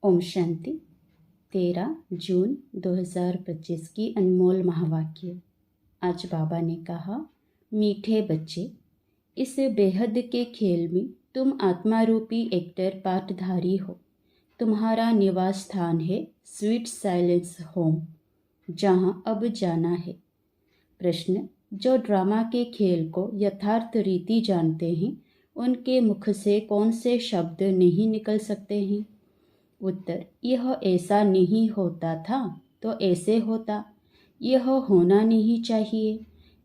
ओम शांति। 13 जून 2025 की अनमोल महावाक्य। आज बाबा ने कहा, मीठे बच्चे, इस बेहद के खेल में तुम आत्मा रूपी एक्टर पाठधारी हो। तुम्हारा निवास स्थान है स्वीट साइलेंस होम, जहाँ अब जाना है। प्रश्न, जो ड्रामा के खेल को यथार्थ रीति जानते हैं, उनके मुख से कौन से शब्द नहीं निकल सकते हैं? उत्तर, यह ऐसा नहीं होता था तो ऐसे होता, यह होना नहीं चाहिए।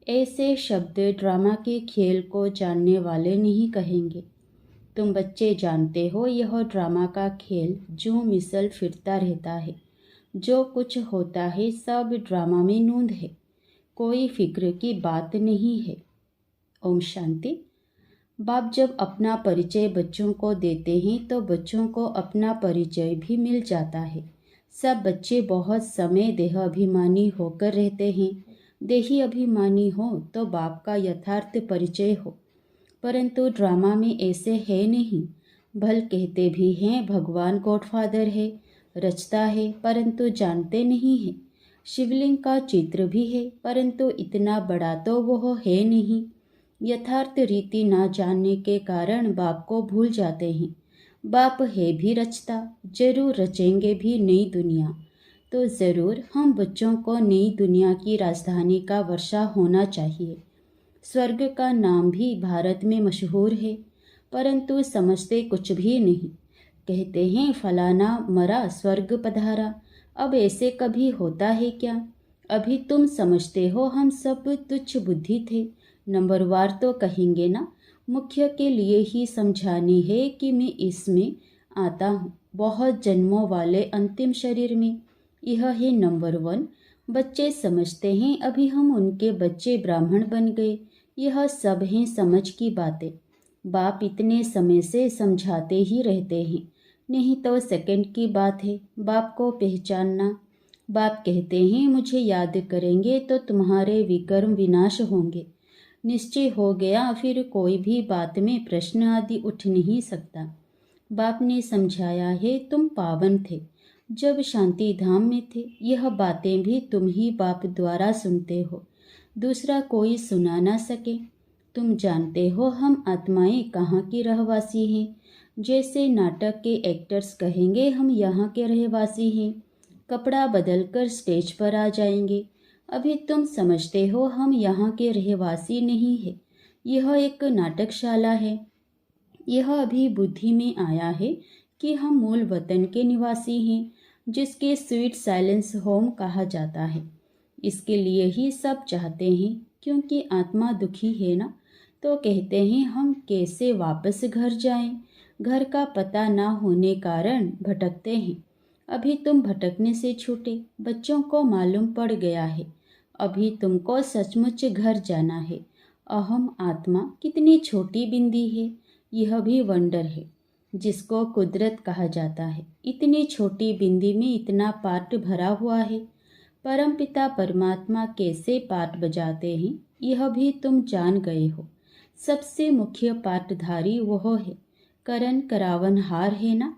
ऐसे शब्द ड्रामा के खेल को जानने वाले नहीं कहेंगे। तुम बच्चे जानते हो, यह ड्रामा का खेल जो मिसल फिरता रहता है। जो कुछ होता है सब ड्रामा में नूंद है, कोई फिक्र की बात नहीं है। ओम शांति। बाप जब अपना परिचय बच्चों को देते हैं तो बच्चों को अपना परिचय भी मिल जाता है। सब बच्चे बहुत समय देह अभिमानी होकर रहते हैं। देही अभिमानी हो तो बाप का यथार्थ परिचय हो, परंतु ड्रामा में ऐसे है नहीं। भल कहते भी हैं भगवान गॉडफादर है, रचता है, परंतु जानते नहीं है। शिवलिंग का चित्र भी है, परंतु इतना बड़ा तो वह है नहीं। यथार्थ रीति ना जानने के कारण बाप को भूल जाते हैं। बाप है भी रचता, जरूर रचेंगे भी नई दुनिया। तो ज़रूर हम बच्चों को नई दुनिया की राजधानी का वर्षा होना चाहिए। स्वर्ग का नाम भी भारत में मशहूर है, परंतु समझते कुछ भी नहीं। कहते हैं फलाना मरा स्वर्ग पधारा। अब ऐसे कभी होता है क्या? अभी तुम समझते हो हम सब तुच्छ बुद्धि थे। नंबरवार तो कहेंगे ना। मुख्य के लिए ही समझानी है कि मैं इसमें आता हूँ, बहुत जन्मों वाले अंतिम शरीर में। यह है नंबर 1। बच्चे समझते हैं अभी हम उनके बच्चे ब्राह्मण बन गए। यह सब हैं समझ की बातें। बाप इतने समय से समझाते ही रहते हैं, नहीं तो सेकंड की बात है बाप को पहचानना। बाप कहते हैं मुझे याद करेंगे तो तुम्हारे विकर्म विनाश होंगे। निश्चय हो गया, फिर कोई भी बात में प्रश्न आदि उठ नहीं सकता। बाप ने समझाया है तुम पावन थे जब शांति धाम में थे। यह बातें भी तुम ही बाप द्वारा सुनते हो, दूसरा कोई सुना ना सके। तुम जानते हो हम आत्माएं कहाँ की रहवासी हैं। जैसे नाटक के एक्टर्स कहेंगे हम यहाँ के रहवासी हैं, कपड़ा बदलकर स्टेज पर आ जाएंगे। अभी तुम समझते हो हम यहाँ के रहवासी नहीं है, यह एक नाटकशाला है। यह अभी बुद्धि में आया है कि हम मूल वतन के निवासी हैं, जिसके स्वीट साइलेंस होम कहा जाता है। इसके लिए ही सब चाहते हैं, क्योंकि आत्मा दुखी है ना, तो कहते हैं हम कैसे वापस घर जाएं। घर का पता ना होने कारण भटकते हैं। अभी तुम भटकने से छूटे, बच्चों को मालूम पड़ गया है। अभी तुमको सचमुच घर जाना है। अहम आत्मा कितनी छोटी बिंदी है, यह भी वंडर है, जिसको कुदरत कहा जाता है। इतनी छोटी बिंदी में इतना पाठ भरा हुआ है। परमपिता परमात्मा कैसे पाठ बजाते हैं, यह भी तुम जान गए हो। सबसे मुख्य पाठधारी वह है, करण करावन हार है ना।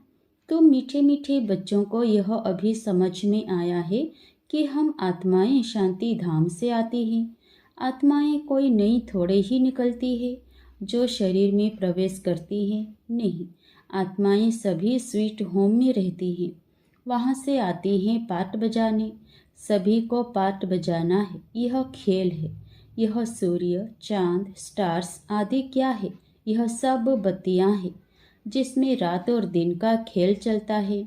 तुम मीठे मीठे बच्चों को यह अभी समझ में आया है कि हम आत्माएं शांति धाम से आती हैं। आत्माएं कोई नई थोड़े ही निकलती है जो शरीर में प्रवेश करती हैं, नहीं। आत्माएं सभी स्वीट होम में रहती हैं, वहाँ से आती हैं पाठ बजाने। सभी को पाठ बजाना है, यह खेल है। यह सूर्य, चांद, स्टार्स आदि क्या है? यह सब बत्तियाँ हैं, जिसमें रात और दिन का खेल चलता है।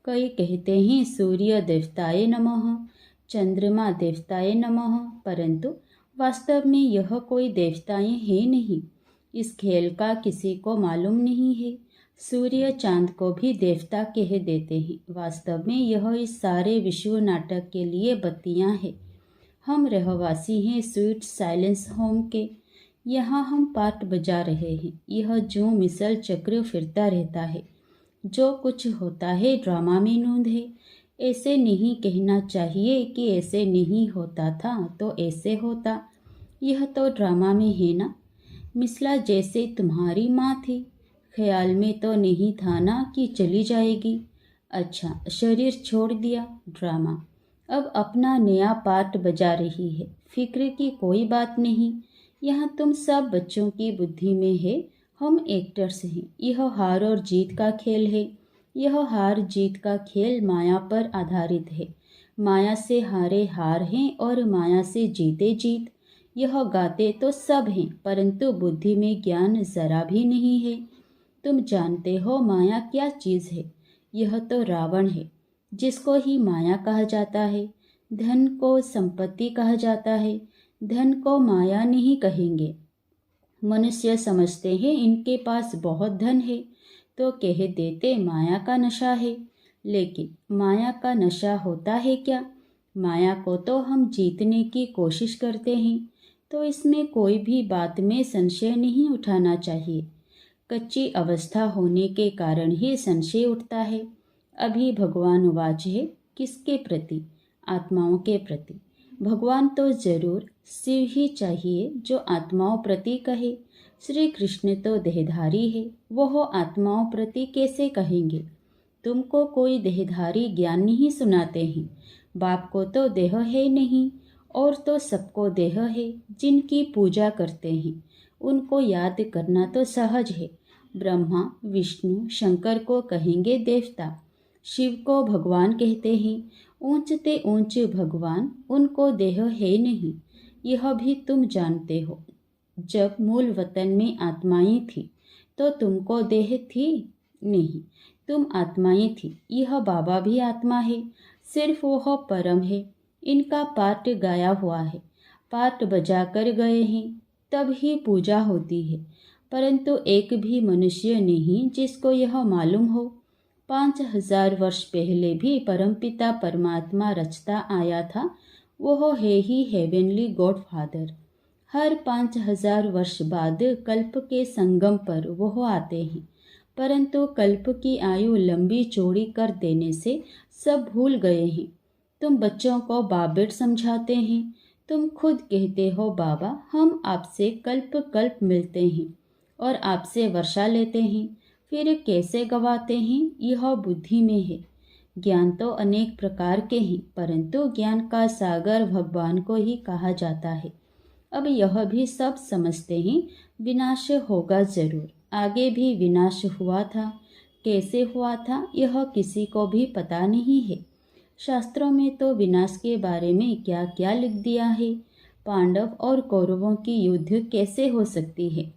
कई कहते हैं सूर्य देवताय नमः, चंद्रमा देवताय नमः, परंतु वास्तव में यह कोई देवताएं हैं नहीं। इस खेल का किसी को मालूम नहीं है। सूर्य चांद को भी देवता कह देते हैं, वास्तव में यह इस सारे विश्व नाटक के लिए बत्तियां हैं। हम रहवासी हैं स्वीट साइलेंस होम के। यहाँ हम पाठ बजा रहे हैं। यह जो मिसल चक्र फिरता रहता है, जो कुछ होता है ड्रामा में नूंद है। ऐसे नहीं कहना चाहिए कि ऐसे नहीं होता था तो ऐसे होता, यह तो ड्रामा में है ना। मिसला जैसे तुम्हारी माँ थी, ख्याल में तो नहीं था ना कि चली जाएगी। अच्छा, शरीर छोड़ दिया, ड्रामा। अब अपना नया पार्ट बजा रही है। फिक्र की कोई बात नहीं। यहाँ तुम सब बच्चों की बुद्धि में है। हम एक्टर्स हैं। यह हार और जीत का खेल है। यह हार जीत का खेल माया पर आधारित है। माया से हारे हार हैं और माया से जीते जीत। यह गाते तो सब हैं, परंतु बुद्धि में ज्ञान जरा भी नहीं है। तुम जानते हो माया क्या चीज़ है? यह तो रावण है, जिसको ही माया कहा जाता है। धन को संपत्ति कहा जाता है। धन को माया नहीं कहेंगे। मनुष्य समझते हैं इनके पास बहुत धन है, तो कह देते माया का नशा है। लेकिन माया का नशा होता है क्या? माया को तो हम जीतने की कोशिश करते हैं, तो इसमें कोई भी बात में संशय नहीं उठाना चाहिए। कच्ची अवस्था होने के कारण ही संशय उठता है। अभी भगवान उवाच है, किसके प्रति? आत्माओं के प्रति। भगवान तो जरूर शिव ही चाहिए जो आत्माओं प्रति कहे। श्री कृष्ण तो देहधारी है, वो आत्माओं प्रति कैसे कहेंगे? तुमको कोई देहधारी ज्ञान नहीं सुनाते हैं। बाप को तो देह है नहीं, और तो सबको देह है। जिनकी पूजा करते हैं उनको याद करना तो सहज है। ब्रह्मा विष्णु शंकर को कहेंगे देवता, शिव को भगवान कहते हैं। ऊंचते ऊंच भगवान, उनको देह है नहीं। यह भी तुम जानते हो। जब मूल वतन में आत्माएं थी तो तुमको देह थी नहीं, तुम आत्माएं थी। यह बाबा भी आत्मा है, सिर्फ वह परम है। इनका पाठ गाया हुआ है, पाठ बजा कर गए हैं, तब ही पूजा होती है। परंतु एक भी मनुष्य नहीं जिसको यह मालूम हो। 5000 वर्ष पहले भी परमपिता परमात्मा रचता आया था। वह है ही हेवेनली गॉड फादर। हर 5000 वर्ष बाद कल्प के संगम पर वह आते हैं, परंतु कल्प की आयु लंबी चौड़ी कर देने से सब भूल गए हैं। तुम बच्चों को बाबेट समझाते हैं। तुम खुद कहते हो बाबा हम आपसे कल्प कल्प मिलते हैं और आपसे वर्षा लेते हैं, फिर कैसे गवाते हैं? यह बुद्धि में है। ज्ञान तो अनेक प्रकार के हैं, परंतु ज्ञान का सागर भगवान को ही कहा जाता है। अब यह भी सब समझते हैं विनाश होगा जरूर। आगे भी विनाश हुआ था, कैसे हुआ था यह किसी को भी पता नहीं है। शास्त्रों में तो विनाश के बारे में क्या क्या लिख दिया है। पांडव और कौरवों की युद्ध कैसे हो सकती है?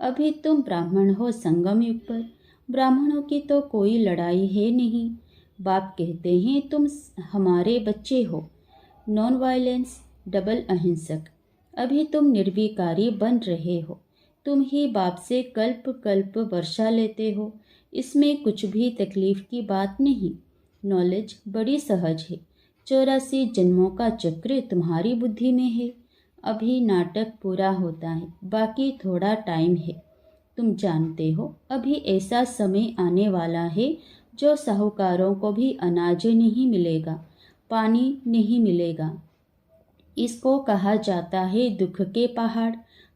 अभी तुम ब्राह्मण हो संगम युग पर। ब्राह्मणों की तो कोई लड़ाई है नहीं। बाप कहते हैं तुम हमारे बच्चे हो। नॉन वायलेंस, डबल अहिंसक। अभी तुम निर्विकारी बन रहे हो। तुम ही बाप से कल्प कल्प वर्षा लेते हो। इसमें कुछ भी तकलीफ की बात नहीं। नॉलेज बड़ी सहज है। 84 जन्मों का चक्र तुम्हारी बुद्धि में है। अभी नाटक पूरा होता है, बाकी थोड़ा टाइम है। तुम जानते हो अभी ऐसा समय आने वाला है जो साहूकारों को भी अनाज नहीं मिलेगा, पानी नहीं मिलेगा। इसको कहा जाता है दुख के पहाड़।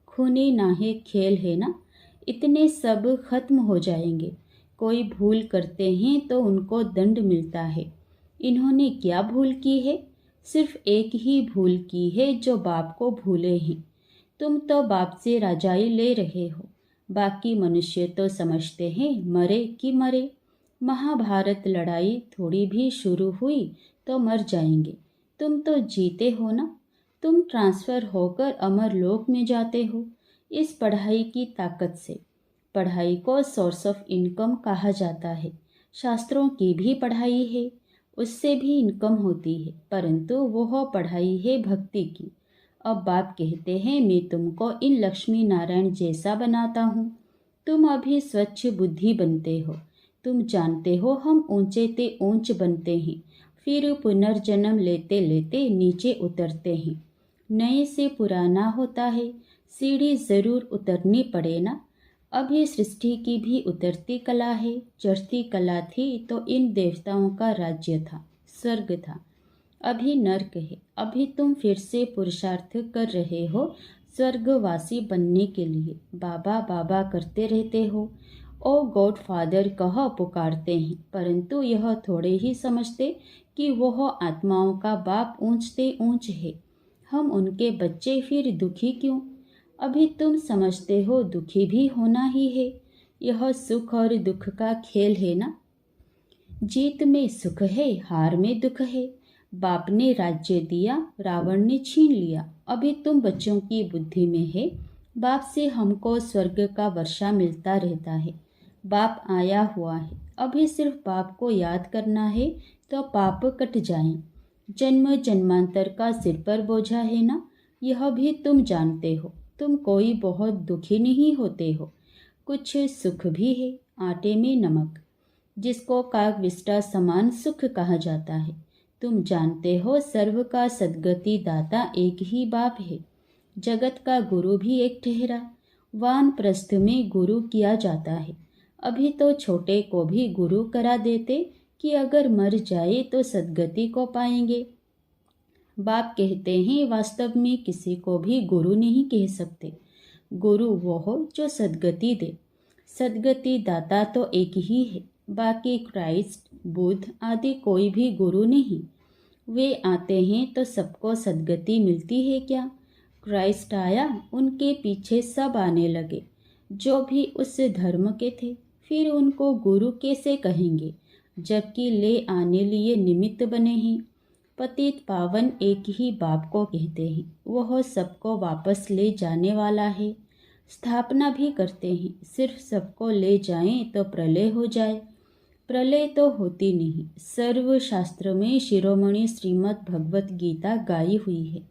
खूने नाहे खेल है ना। इतने सब खत्म हो जाएंगे। कोई भूल करते हैं तो उनको दंड मिलता है। इन्होंने क्या भूल की है? सिर्फ एक ही भूल की है जो बाप को भूले हैं। तुम तो बाप से राजाई ले रहे हो। बाकी मनुष्य तो समझते हैं मरे कि मरे। महाभारत लड़ाई थोड़ी भी शुरू हुई तो मर जाएंगे। तुम तो जीते हो ना। तुम ट्रांसफ़र होकर अमर लोक में जाते हो इस पढ़ाई की ताकत से। पढ़ाई को सोर्स ऑफ इनकम कहा जाता है। शास्त्रों की भी पढ़ाई है, उससे भी इनकम होती है, परंतु वह पढ़ाई है भक्ति की। अब बाप कहते हैं मैं तुमको इन लक्ष्मी नारायण जैसा बनाता हूँ। तुम अभी स्वच्छ बुद्धि बनते हो। तुम जानते हो हम ऊंचे ते ऊंच बनते हैं, फिर पुनर्जन्म लेते लेते नीचे उतरते हैं। नए से पुराना होता है, सीढ़ी ज़रूर उतरनी पड़े ना। अभी सृष्टि की भी उतरती कला है। चढ़ती कला थी तो इन देवताओं का राज्य था, स्वर्ग था। अभी नर्क है। अभी तुम फिर से पुरुषार्थ कर रहे हो स्वर्गवासी बनने के लिए। बाबा बाबा करते रहते हो ओ गॉडफादर कह पुकारते हैं, परंतु यह थोड़े ही समझते कि वह आत्माओं का बाप ऊंचते ऊंच है। हम उनके बच्चे, फिर दुखी क्यों? अभी तुम समझते हो दुखी भी होना ही है। यह सुख और दुख का खेल है ना। जीत में सुख है, हार में दुख है। बाप ने राज्य दिया, रावण ने छीन लिया। अभी तुम बच्चों की बुद्धि में है, बाप से हमको स्वर्ग का वर्षा मिलता रहता है। बाप आया हुआ है, अभी सिर्फ बाप को याद करना है तो पाप कट जाएं। जन्म जन्मांतर का सिर पर बोझा है ना, यह भी तुम जानते हो। तुम कोई बहुत दुखी नहीं होते हो, कुछ सुख भी है, आटे में नमक, जिसको काकविष्टा समान सुख कहा जाता है। तुम जानते हो सर्व का सद्गति दाता एक ही बाप है। जगत का गुरु भी एक ठहरा, वानप्रस्थ में गुरु किया जाता है। अभी तो छोटे को भी गुरु करा देते कि अगर मर जाए तो सद्गति को पाएंगे। बाप कहते हैं वास्तव में किसी को भी गुरु नहीं कह सकते। गुरु वो हो जो सद्गति दे। सद्गति दाता तो एक ही है, बाकी क्राइस्ट, बुद्ध आदि कोई भी गुरु नहीं। वे आते हैं तो सबको सद्गति मिलती है क्या? क्राइस्ट आया, उनके पीछे सब आने लगे जो भी उस धर्म के थे। फिर उनको गुरु कैसे कहेंगे जबकि ले आने लिए निमित्त बने हैं। पतित पावन एक ही बाप को कहते हैं, वह सबको वापस ले जाने वाला है। स्थापना भी करते हैं, सिर्फ सबको ले जाएं तो प्रलय हो जाए। प्रलय तो होती नहीं। सर्व शास्त्र में शिरोमणि श्रीमद् भगवत गीता गाई हुई है।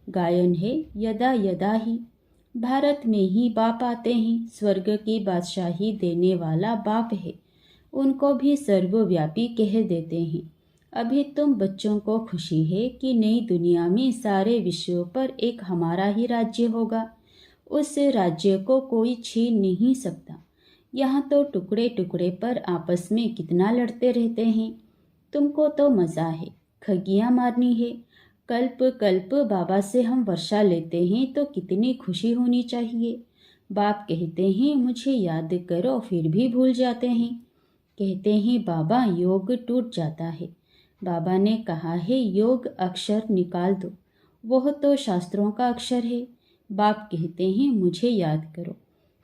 गायन है यदा यदा ही। भारत में ही बाप आते हैं, स्वर्ग की बादशाही देने वाला बाप है। उनको भी सर्वव्यापी कह देते हैं। अभी तुम बच्चों को खुशी है कि नई दुनिया में सारे विश्व पर एक हमारा ही राज्य होगा। उस राज्य को कोई छीन नहीं सकता। यहाँ तो टुकड़े टुकड़े पर आपस में कितना लड़ते रहते हैं। तुमको तो मज़ा है, खगियाँ मारनी है। कल्प कल्प बाबा से हम वर्षा लेते हैं तो कितनी खुशी होनी चाहिए। बाप कहते हैं मुझे याद करो, फिर भी भूल जाते हैं। कहते हैं बाबा योग टूट जाता है। बाबा ने कहा है योग अक्षर निकाल दो, वह तो शास्त्रों का अक्षर है। बाप कहते हैं मुझे याद करो,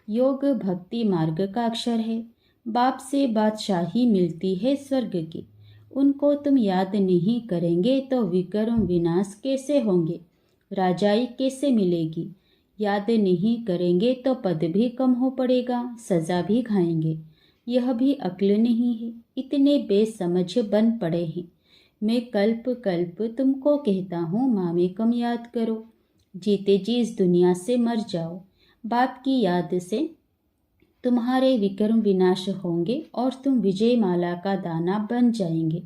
योग भक्ति मार्ग का अक्षर है। बाप से बादशाही मिलती है स्वर्ग की। उनको तुम याद नहीं करेंगे तो विक्रम विनाश कैसे होंगे, राजाई कैसे मिलेगी। याद नहीं करेंगे तो पद भी कम हो पड़ेगा, सजा भी खाएंगे। यह भी अक्ल नहीं है, इतने बेसमझ बन पड़े हैं। मैं कल्प कल्प तुमको कहता हूँ मामे कम याद करो, जीते जी इस दुनिया से मर जाओ। बाप की याद से तुम्हारे विक्रम विनाश होंगे और तुम विजय माला का दाना बन जाएंगे।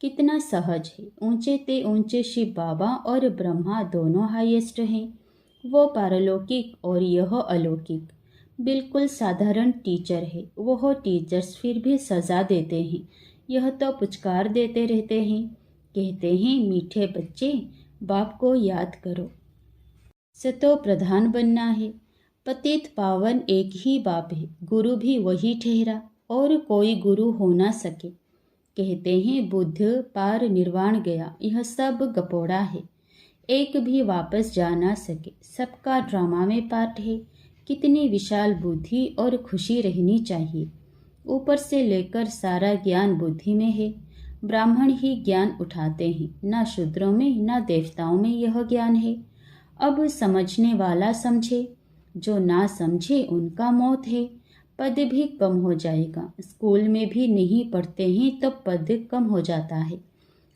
कितना सहज है। ऊंचे ते ऊंचे शिव बाबा और ब्रह्मा दोनों हाईएस्ट हैं। वो पारलौकिक और यह अलौकिक। बिल्कुल साधारण टीचर है। वह टीचर्स फिर भी सजा देते हैं, यह तो पुचकार देते रहते हैं। कहते हैं मीठे बच्चे बाप को याद करो। सतो प्रधान बनना है। पतित पावन एक ही बाप है, गुरु भी वही ठहरा और कोई गुरु हो ना सके। कहते हैं बुद्ध पार निर्वाण गया, यह सब गपोड़ा है। एक भी वापस जा ना सके, सबका ड्रामा में पार्ट है। कितनी विशाल बुद्धि और खुशी रहनी चाहिए। ऊपर से लेकर सारा ज्ञान बुद्धि में है। ब्राह्मण ही ज्ञान उठाते हैं, ना शूद्रों में ना देवताओं में यह ज्ञान है। अब समझने वाला समझे, जो ना समझे उनका मौत है। पद भी कम हो जाएगा। स्कूल में भी नहीं पढ़ते हैं तो पद कम हो जाता है।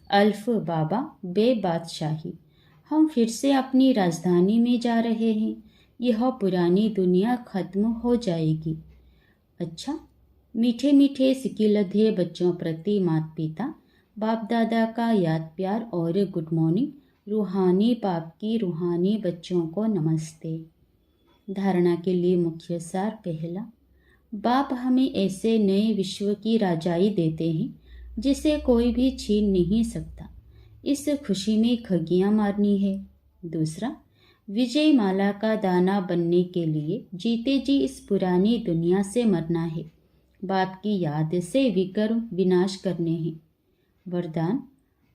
अल्फ बाबा बे बादशाही। हम फिर से अपनी राजधानी में जा रहे हैं। यह पुरानी दुनिया खत्म हो जाएगी। अच्छा, मीठे मीठे सिकिलधे बच्चों प्रति माता पिता बाप दादा का याद प्यार और गुड मॉर्निंग। रूहानी बाप की रूहानी बच्चों को नमस्ते। धारणा के लिए मुख्य सार। पहला, बाप हमें ऐसे नए विश्व की राजाई देते हैं जिसे कोई भी छीन नहीं सकता। इस खुशी में खगियाँ मारनी है। दूसरा, विजय माला का दाना बनने के लिए जीते जी इस पुरानी दुनिया से मरना है। बाप की याद से विकर्म विनाश करने हैं। वरदान,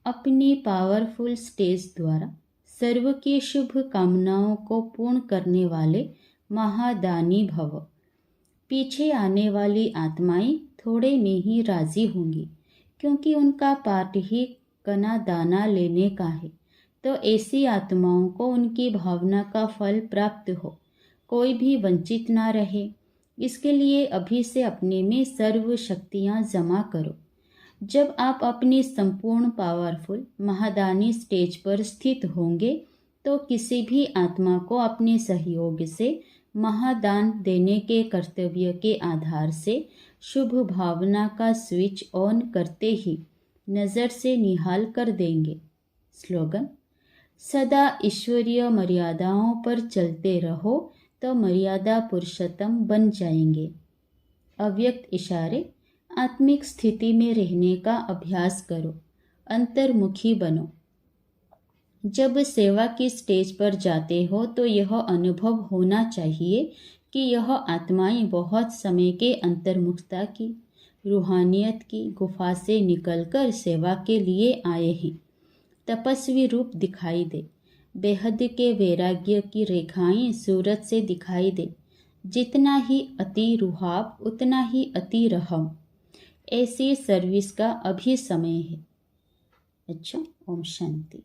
अपनी पावरफुल स्टेज द्वारा सर्व की शुभ कामनाओं को पूर्ण करने वाले महादानी भव। पीछे आने वाली आत्माएं थोड़े में ही राजी होंगी, क्योंकि उनका पाठ ही कना दाना लेने का है। तो ऐसी आत्माओं को उनकी भावना का फल प्राप्त हो, कोई भी वंचित ना रहे। इसके लिए अभी से अपने में सर्व शक्तियाँ जमा करो। जब आप अपनी संपूर्ण पावरफुल महादानी स्टेज पर स्थित होंगे तो किसी भी आत्मा को अपने सहयोग से महादान देने के कर्तव्य के आधार से शुभ भावना का स्विच ऑन करते ही नज़र से निहाल कर देंगे। स्लोगन, सदा ईश्वरीय मर्यादाओं पर चलते रहो तो मर्यादा पुरुषोत्तम बन जाएंगे। अव्यक्त इशारे, आत्मिक स्थिति में रहने का अभ्यास करो, अंतर्मुखी बनो। जब सेवा की स्टेज पर जाते हो तो यह अनुभव होना चाहिए कि यह आत्माएं बहुत समय के अंतर्मुखता की, रूहानियत की गुफा से निकलकर सेवा के लिए आए हैं। तपस्वी रूप दिखाई दे, बेहद के वैराग्य की रेखाएं सूरत से दिखाई दे। जितना ही अति रुहाब उतना ही अति रहम। ऐसी सर्विस का अभी समय है। अच्छा, ओम शांति।